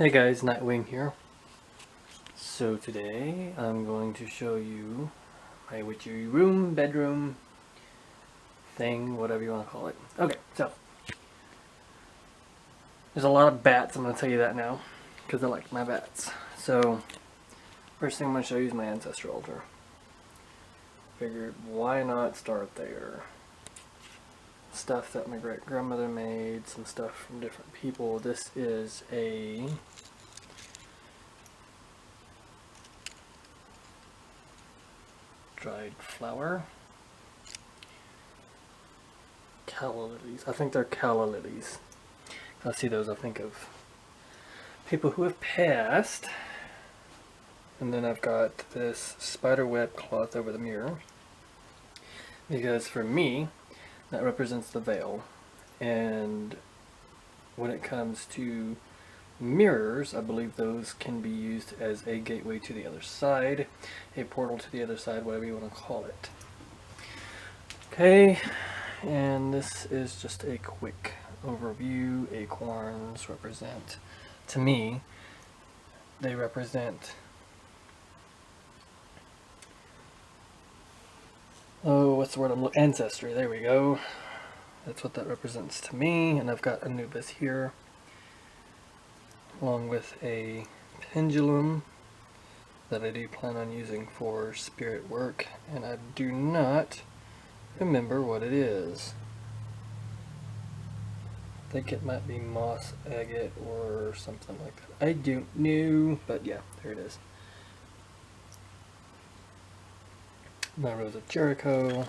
Hey guys, Nightwing here. So today I'm going to show you my witchy room, bedroom, thing, whatever you want to call it. Okay, so there's a lot of bats, I'm going to tell you that now, because I like my bats. So first thing I'm going to show you is my ancestor altar. Figured why not start there. Stuff that my great grandmother made, some stuff from different people. This is a dried flower. Calla lilies. I think they're calla lilies. I see those, I think of people who have passed. And then I've got this spider web cloth over the mirror. Because for me, that represents the veil. And when it comes to mirrors, I believe those can be used as a gateway to the other side, a portal to the other side, whatever you want to call it. Okay, and this is just a quick overview. Acorns represent, to me, they represent, oh, what's the word I'm looking, ancestry, there we go. That's what that represents to me. And I've got Anubis here, along with a pendulum that I do plan on using for spirit work, and I do not remember what it is. I think it might be moss agate or something like that. I don't know, but yeah, there it is. My Rose of Jericho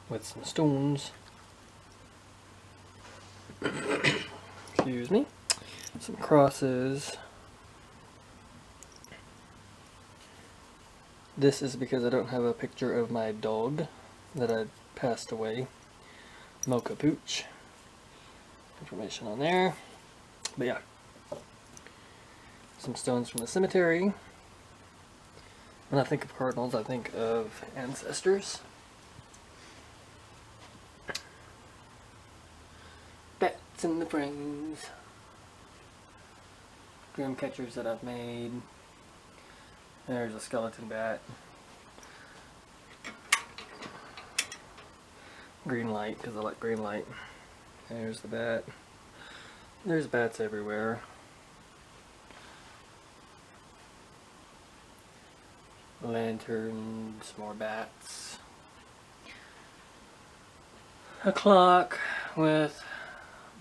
with some stones. Excuse me. Some crosses. This is because I don't have a picture of my dog that I passed away. Mocha Pooch. Information on there. But yeah. Some stones from the cemetery. When I think of cardinals, I think of ancestors. Bats in the frames. Dream catchers that I've made. There's a skeleton bat. Green light, because I like green light. There's the bat. There's bats everywhere. Lanterns, more bats. A clock with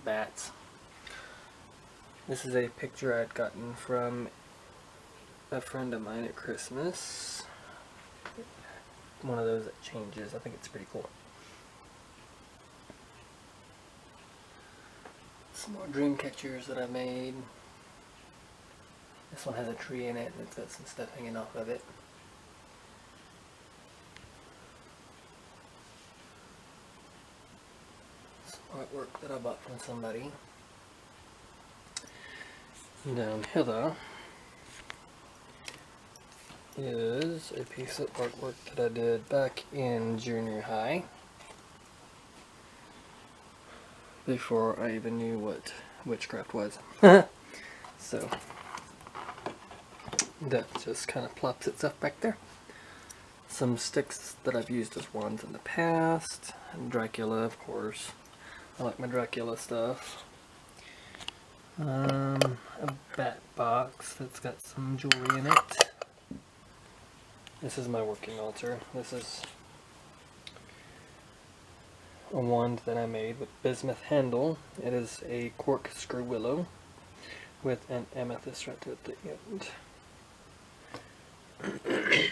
bats. This is a picture I'd gotten from a friend of mine at Christmas. One of those that changes. I think it's pretty cool. Some more dream catchers that I made. This one has a tree in it and it's got some stuff hanging off of it. Some artwork that I bought from somebody. Down here is a piece of artwork that I did back in junior high, before I even knew what witchcraft was. So that just kind of plops itself back there. Some sticks that I've used as wands in the past, and Dracula, of course. I like my Dracula stuff. A bat box that's got some jewelry in it. This is my working altar. This is a wand that I made with bismuth handle. It is a corkscrew willow with an amethyst right at the end.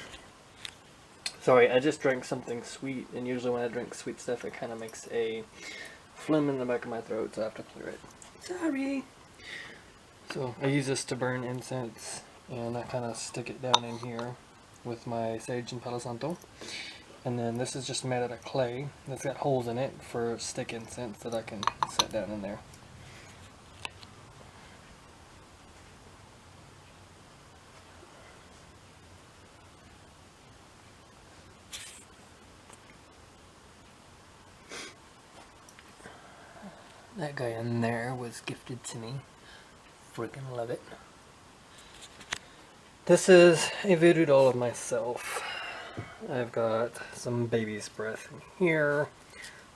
Sorry, I just drank something sweet, and usually when I drink sweet stuff it kind of makes a phlegm in the back of my throat, so I have to clear it. Sorry! So I use this to burn incense, and I kind of stick it down in here with my sage and palo santo. And then this is just made out of clay that's got holes in it for stick incense that I can set down in there. That guy in there was gifted to me freaking love it. This is a voodoo doll of myself. I've got some baby's breath in here,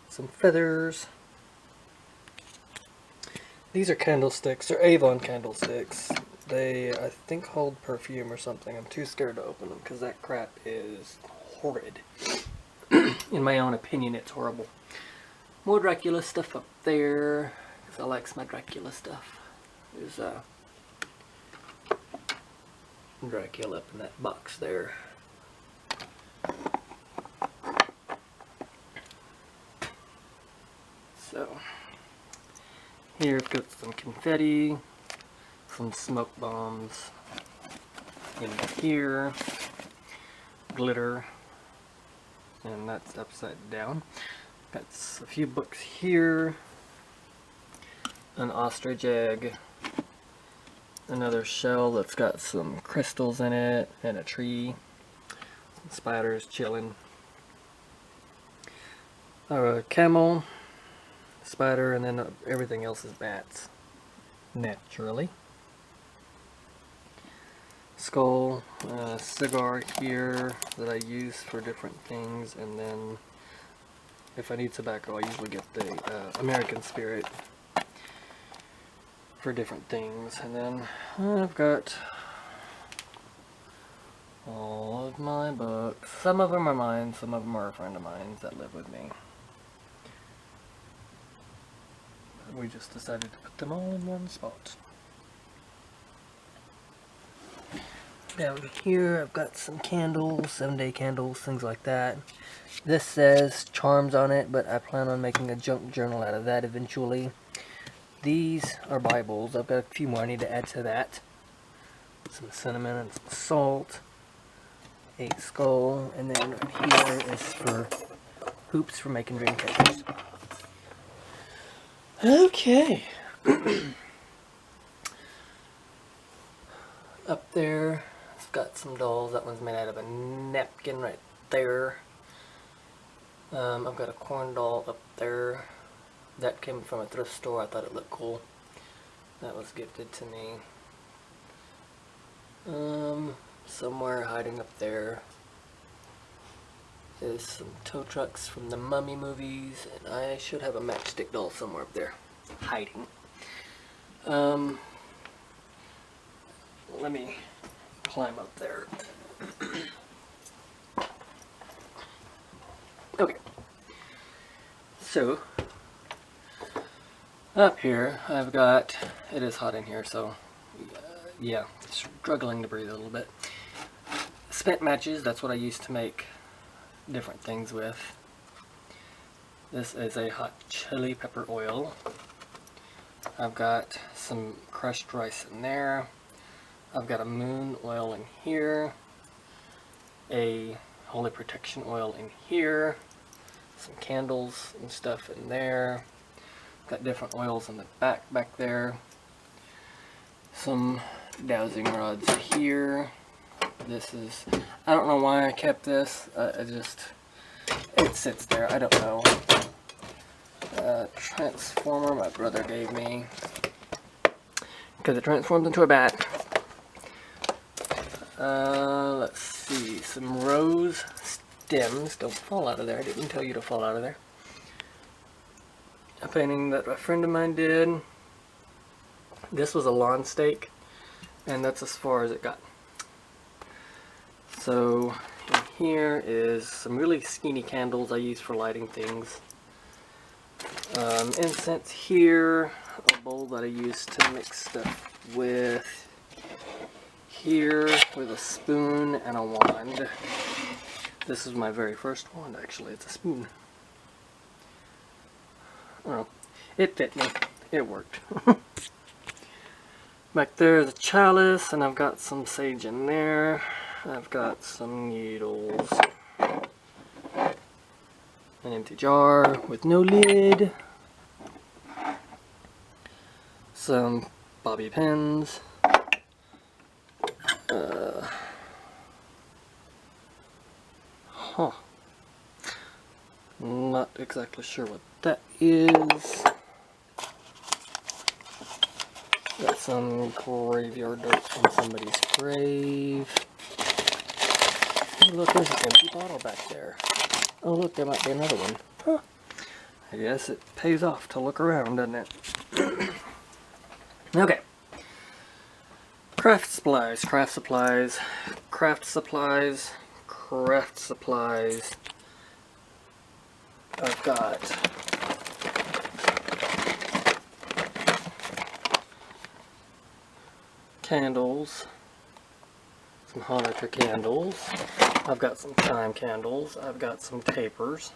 some feathers. These are candlesticks. They're Avon candlesticks. They, I think, hold perfume or something. I'm too scared to open them because that crap is horrid. In my own opinion, it's horrible. More Dracula stuff up there, because I like my Dracula stuff. There's Dracula up in that box there. So, here I've got some confetti, some smoke bombs in here, glitter, and that's upside down. Got a few books here, an ostrich egg, another shell that's got some crystals in it, and a tree, some spiders chilling, a camel, spider, and then everything else is bats, naturally. Skull, cigar here that I use for different things, and then if I need tobacco I usually get the American Spirit for different things. And then I've got all of my books. Some of them are mine, some of them are a friend of mine that live with me. We just decided to put them all in one spot. Down here I've got some candles, 7-day candles, things like that. This says charms on it, but I plan on making a junk journal out of that eventually. These are Bibles. I've got a few more I need to add to that. Some cinnamon and some salt. A skull, and then right here is for hoops for making dream catchers. Okay. Up there, I've got some dolls. That one's made out of a napkin right there. I've got a corn doll up there. That came from a thrift store. I thought it looked cool. That was gifted to me. Somewhere hiding up there is some tow trucks from the Mummy movies, and I should have a matchstick doll somewhere up there hiding. Let me climb up there. Okay, so up here I've got, it is hot in here, so yeah, struggling to breathe a little bit. Spent matches, that's what I use to make different things with. This is a hot chili pepper oil. I've got some crushed rice in there. I've got a moon oil in here, a holy protection oil in here, some candles and stuff in there. Got different oils in the back there. Some dowsing rods here. This is, I don't know why I kept this. It sits there. I don't know. Transformer my brother gave me because it transforms into a bat. Let's see, some rose stems. Don't fall out of there. I didn't tell you to fall out of there. A painting that a friend of mine did. This was a lawn stake, and that's as far as it got. So in here is some really skinny candles I use for lighting things. Incense here, a bowl that I use to mix stuff with. Here with a spoon and a wand. This is my very first wand, actually. It's a spoon. Oh, it fit me. It worked. Back there is a chalice, and I've got some sage in there. I've got some needles. An empty jar with no lid. Some bobby pins. Not exactly sure what that is. Got some graveyard dirt from somebody's grave. Oh, look, there's an empty bottle back there. Oh, look, there might be another one. Huh. I guess it pays off to look around, doesn't it? Okay. Craft supplies, craft supplies, craft supplies, craft supplies. I've got candles, some Hanukkah candles. I've got some time candles. I've got some papers.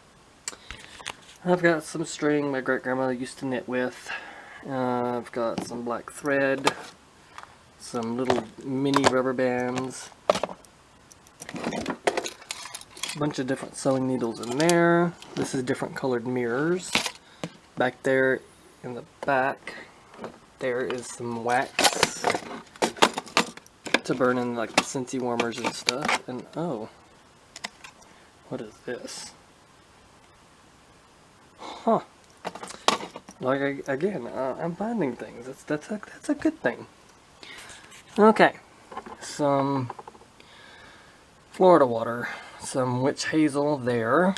I've got some string my great-grandmother used to knit with. I've got some black thread, some little mini rubber bands, a bunch of different sewing needles in there. This is different colored mirrors. Back there in the back, there is some wax to burn in like the Scentsy warmers and stuff. And oh, what is this? Huh. Like, again, I'm finding things. That's a good thing. Okay. Some Florida water. Some witch hazel there.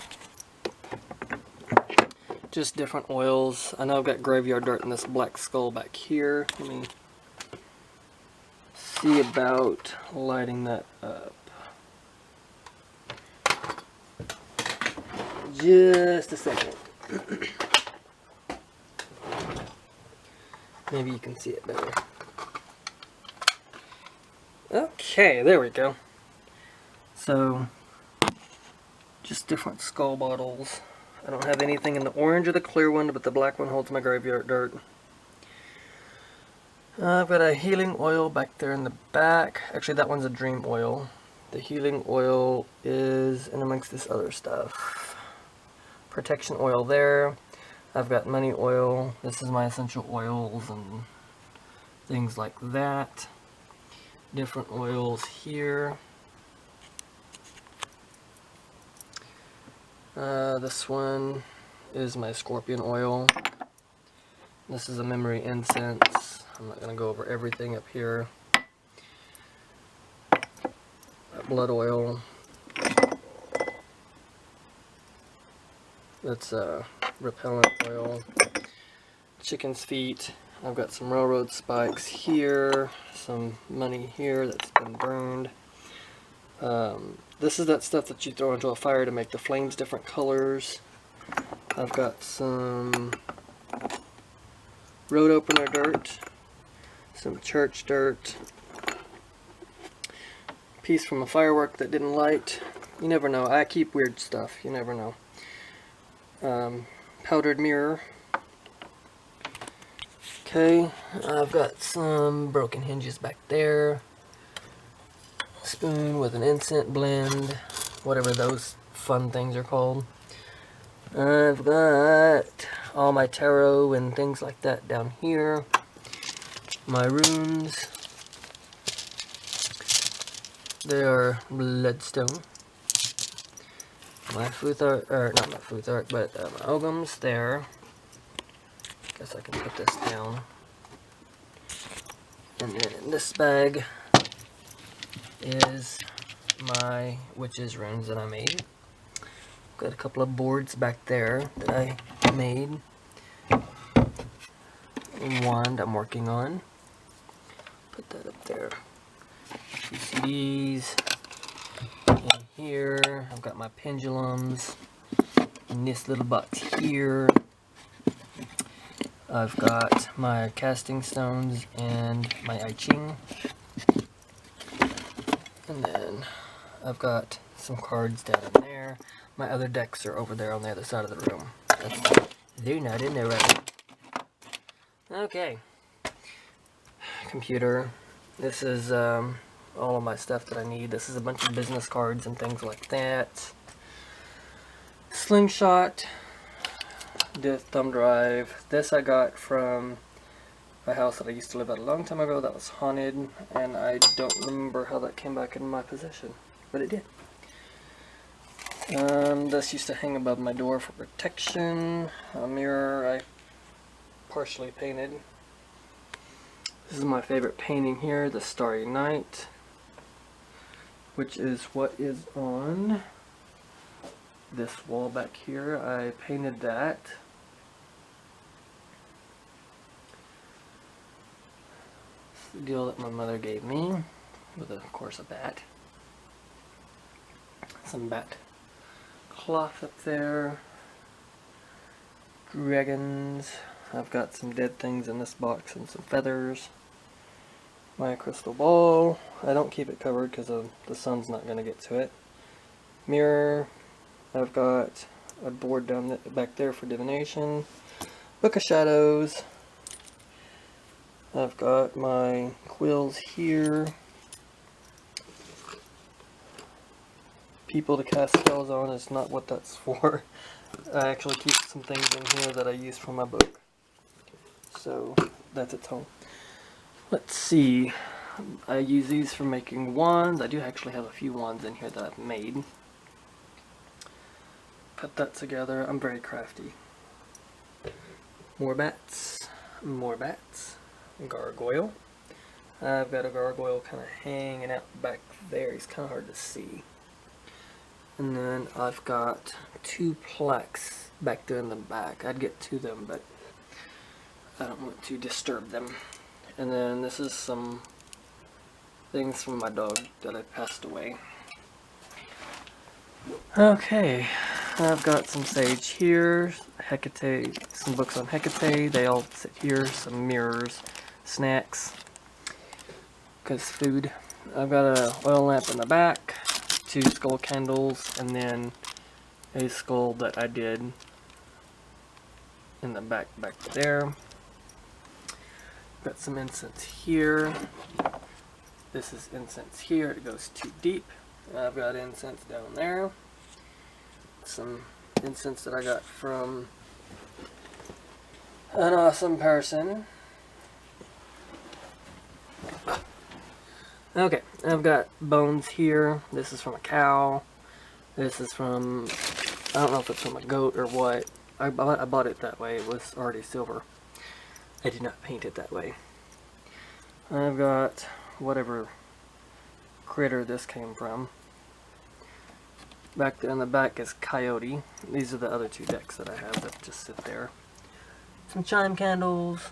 Just different oils. I know I've got graveyard dirt in this black skull back here. Let me see about lighting that up. Just a second. Maybe you can see it better. Okay, there we go. So, just different skull bottles. I don't have anything in the orange or the clear one, but the black one holds my graveyard dirt. I've got a healing oil back there in the back. Actually, that one's a dream oil. The healing oil is in amongst this other stuff. Protection oil there. I've got money oil. This is my essential oils and things like that. Different oils here. This one is my scorpion oil. This is a memory incense. I'm not going to go over everything up here. Blood oil. That's repellent oil. Chicken's feet. I've got some railroad spikes here. Some money here that's been burned. This is that stuff that you throw into a fire to make the flames different colors. I've got some road opener dirt, some church dirt, piece from a firework that didn't light. You never know. I keep weird stuff. You never know. Powdered mirror. Okay, I've got some broken hinges back there. Spoon with an incense blend, whatever those fun things are called. I've got all my tarot and things like that down here. My runes. They are bloodstone. My Futhark, or not my Futhark, but my Ogums there. Guess I can put this down. And then in this bag is my witch's runes that I made. Got a couple of boards back there that I made. Wand I'm working on. Put that up there. Two CDs. In here, I've got my pendulums. In this little box here, I've got my casting stones and my I Ching. And then I've got some cards down in there. My other decks are over there on the other side of the room. They're not in there right now. Okay. Computer. This is all of my stuff that I need. This is a bunch of business cards and things like that. Slingshot. Thumb drive. This I got from a house that I used to live at a long time ago that was haunted, and I don't remember how that came back in my possession, but it did. This used to hang above my door for protection. A mirror I partially painted. This is my favorite painting here, The Starry Night, which is what is on this wall back here. I painted that. It's the deal that my mother gave me, with of course a bat. Some bat cloth up there. Dragons. I've got some dead things in this box and some feathers. My crystal ball. I don't keep it covered because the sun's not going to get to it. Mirror. I've got a board down back there for divination. Book of Shadows. I've got my quills here. People to cast spells on is not what that's for. I actually keep some things in here that I use for my book. So that's its home. Let's see. I use these for making wands. I do actually have a few wands in here that I've made. Put that together. I'm very crafty. More bats. More bats. Gargoyle. I've got a gargoyle kind of hanging out back there. He's kind of hard to see. And then I've got 2 plaques back there in the back. I'd get to them, but I don't want to disturb them. And then this is some things from my dog that I passed away. Okay, I've got some sage here, Hecate, some books on Hecate. They all sit here. Some mirrors, snacks, because food. I've got a oil lamp in the back. 2 skull candles, and then a skull that I did in the back there. Got some incense here. This is incense here. It goes too deep. I've got incense down there. Some incense that I got from an awesome person. Okay, I've got bones here. This is from a cow. This is from, I don't know if it's from a goat or what. I bought it that way. It was already silver. I did not paint it that way. I've got whatever critter this came from. Back there in the back is coyote. These are the other 2 decks that I have that just sit there. Some chime candles.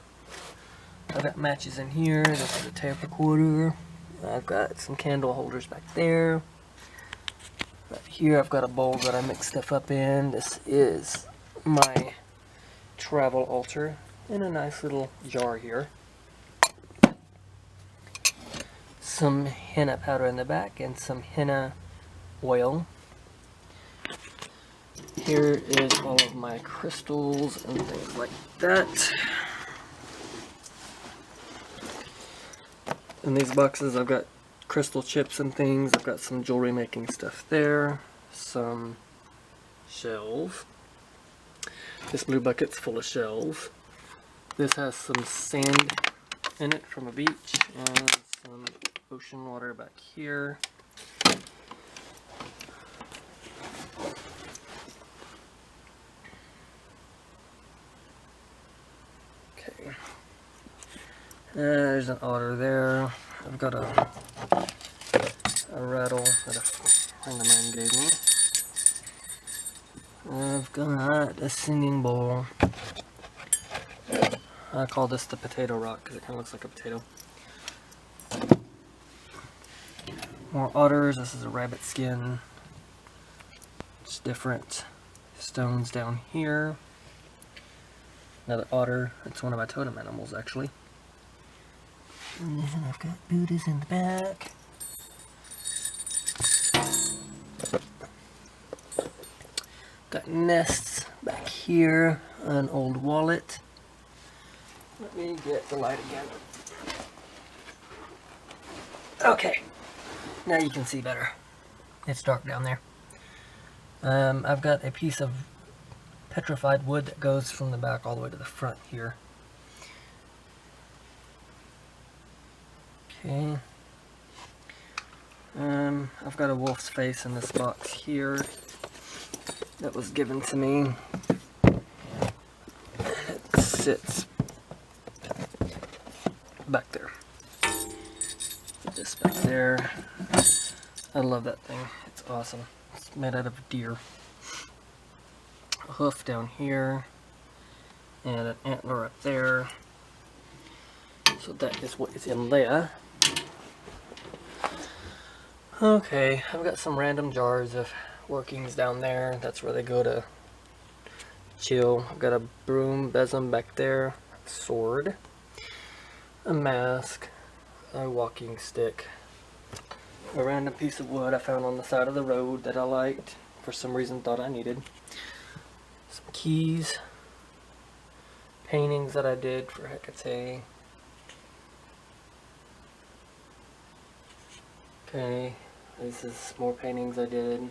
I've got matches in here. This is a tape recorder. I've got some candle holders back there. Right here I've got a bowl that I mix stuff up in. This is my travel altar in a nice little jar here. Some henna powder in the back and some henna oil. Here is all of my crystals and things like that. In these boxes I've got crystal chips and things. I've got some jewelry making stuff there. Some shells. This blue bucket's full of shells. This has some sand in it from a beach and some ocean water back here. Okay. There's an otter there. I've got a rattle that a friend of mine gave me. I've got a singing bowl. I call this the potato rock because it kind of looks like a potato. More otters. This is a rabbit skin. It's different stones down here. Another otter. It's one of my totem animals, actually. And then I've got Buddhas in the back. Got nests back here. An old wallet. Let me get the light again. Okay. Now you can see better. It's dark down there. I've got a piece of petrified wood that goes from the back all the way to the front here. Okay. I've got a wolf's face in this box here that was given to me. It sits back there. Put this back there. I love that thing. It's awesome. It's made out of deer. A hoof down here. And an antler up there. So that is what is in there. Okay, I've got some random jars of workings down there. That's where they go to chill. I've got a broom besom back there, a sword, a mask, a walking stick, a random piece of wood I found on the side of the road that I liked, for some reason thought I needed, some keys, paintings that I did for Hecate. Okay, this is more paintings I did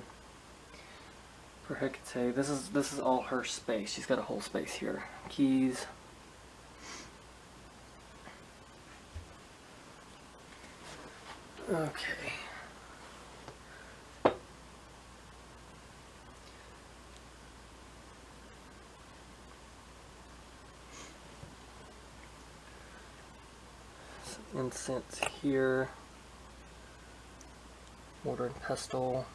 for Hecate. This is all her space. She's got a whole space here. Keys. Okay. Some incense here. Mortar and pestle.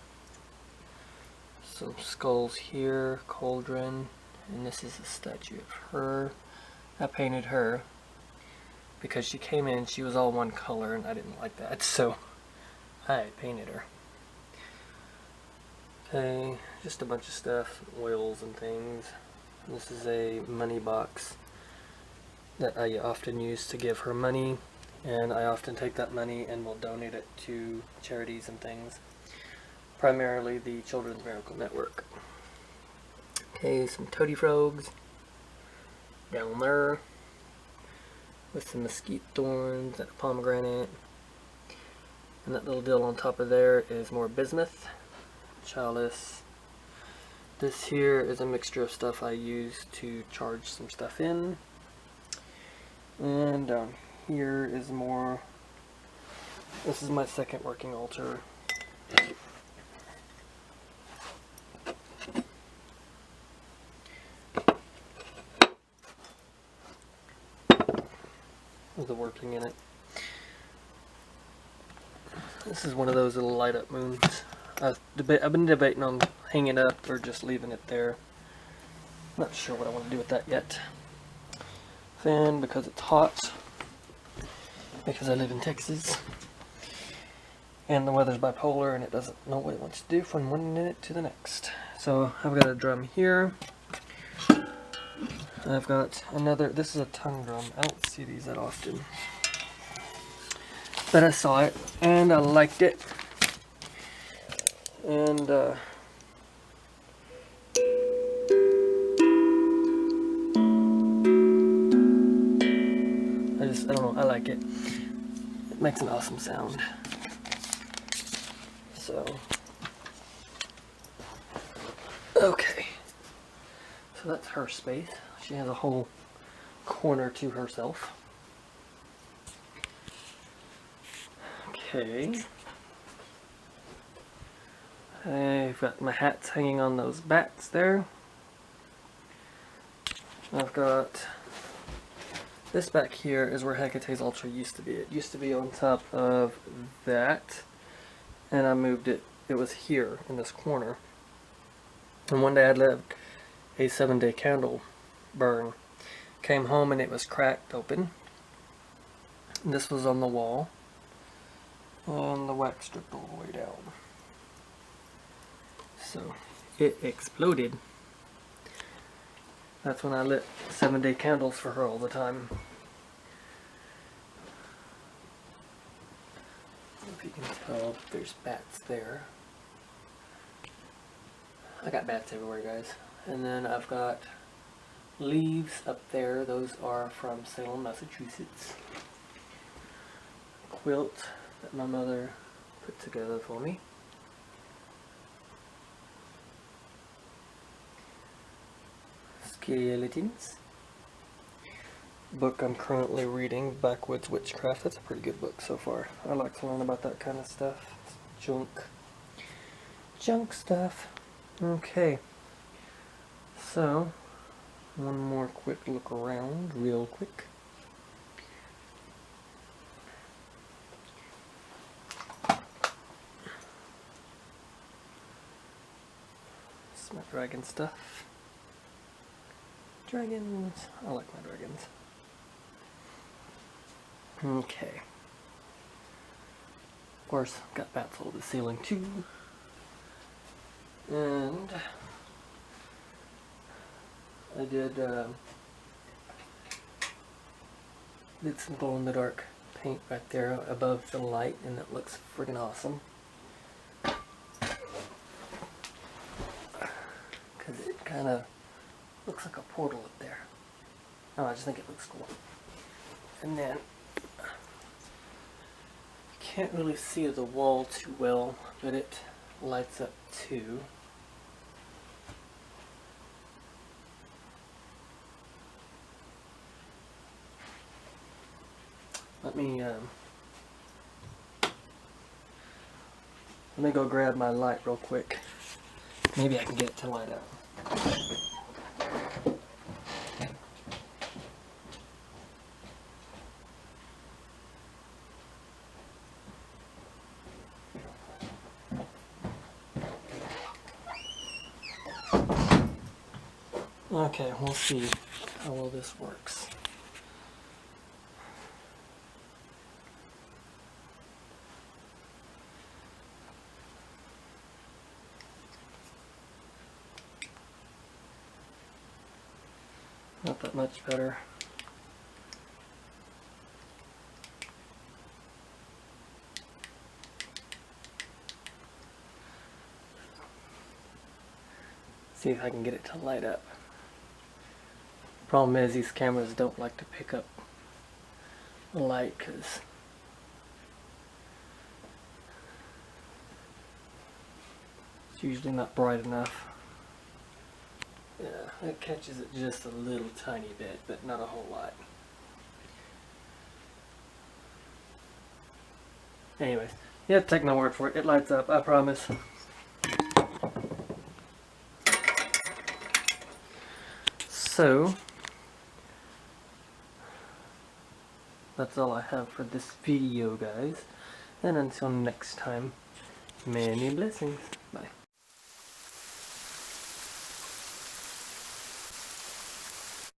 Some skulls here, cauldron, and this is a statue of her. I painted her because she came in, she was all one color and I didn't like that, so I painted her. Okay, just a bunch of stuff, oils and things. This is a money box that I often use to give her money, and I often take that money and will donate it to charities and things. Primarily the Children's Miracle Network. Okay, some toady frogs down there with some mesquite thorns and a pomegranate. And that little deal on top of there is more bismuth, chalice. This here is a mixture of stuff I use to charge some stuff in. And down here is more, this is my second working altar. With the working in it. This is one of those little light up moons. I've been debating on hanging it up or just leaving it there. Not sure what I want to do with that yet. Fan because it's hot. Because I live in Texas. And the weather's bipolar and it doesn't know what it wants to do from one minute to the next. So I've got a drum here. I've got another, this is a tongue drum. I don't see these that often. But I saw it and I liked it. And I don't know, I like it. It makes an awesome sound. So, okay. So that's her space. She has a whole corner to herself. Okay. I've got my hats hanging on those bats there. I've got this back here is where Hecate's altar used to be. It used to be on top of that, and I moved it. It was here in this corner. And one day I let a 7-day candle burn. Came home and it was cracked open. And this was on the wall. And the wax dripped all the way down. So it exploded. That's when I lit 7-day candles for her all the time. If you can tell, there's bats there. I got bats everywhere, guys. And then I've got leaves up there. Those are from Salem, Massachusetts. A quilt that my mother put together for me. Skeletons. Book I'm currently reading, Backwoods Witchcraft. That's a pretty good book so far. I like to learn about that kind of stuff. It's junk stuff. Okay. So, one more quick look around, real quick. That's my dragon stuff. Dragons. I like my dragons. Okay. Of course, I've got bats all over the ceiling too. And I did some glow-in-the-dark paint right there above the light, and it looks friggin' awesome. Because it kind of looks like a portal up there. Oh, I just think it looks cool. And then can't really see the wall too well, but it lights up too. Let me go grab my light real quick. Maybe I can get it to light up. Okay, we'll see how well this works. Not that much better. See if I can get it to light up. Problem is, these cameras don't like to pick up the light because it's usually not bright enough. Yeah, it catches it just a little tiny bit, but not a whole lot. Anyways, you have to take my word for it. It lights up, I promise. So, that's all I have for this video, guys. And until next time, many blessings.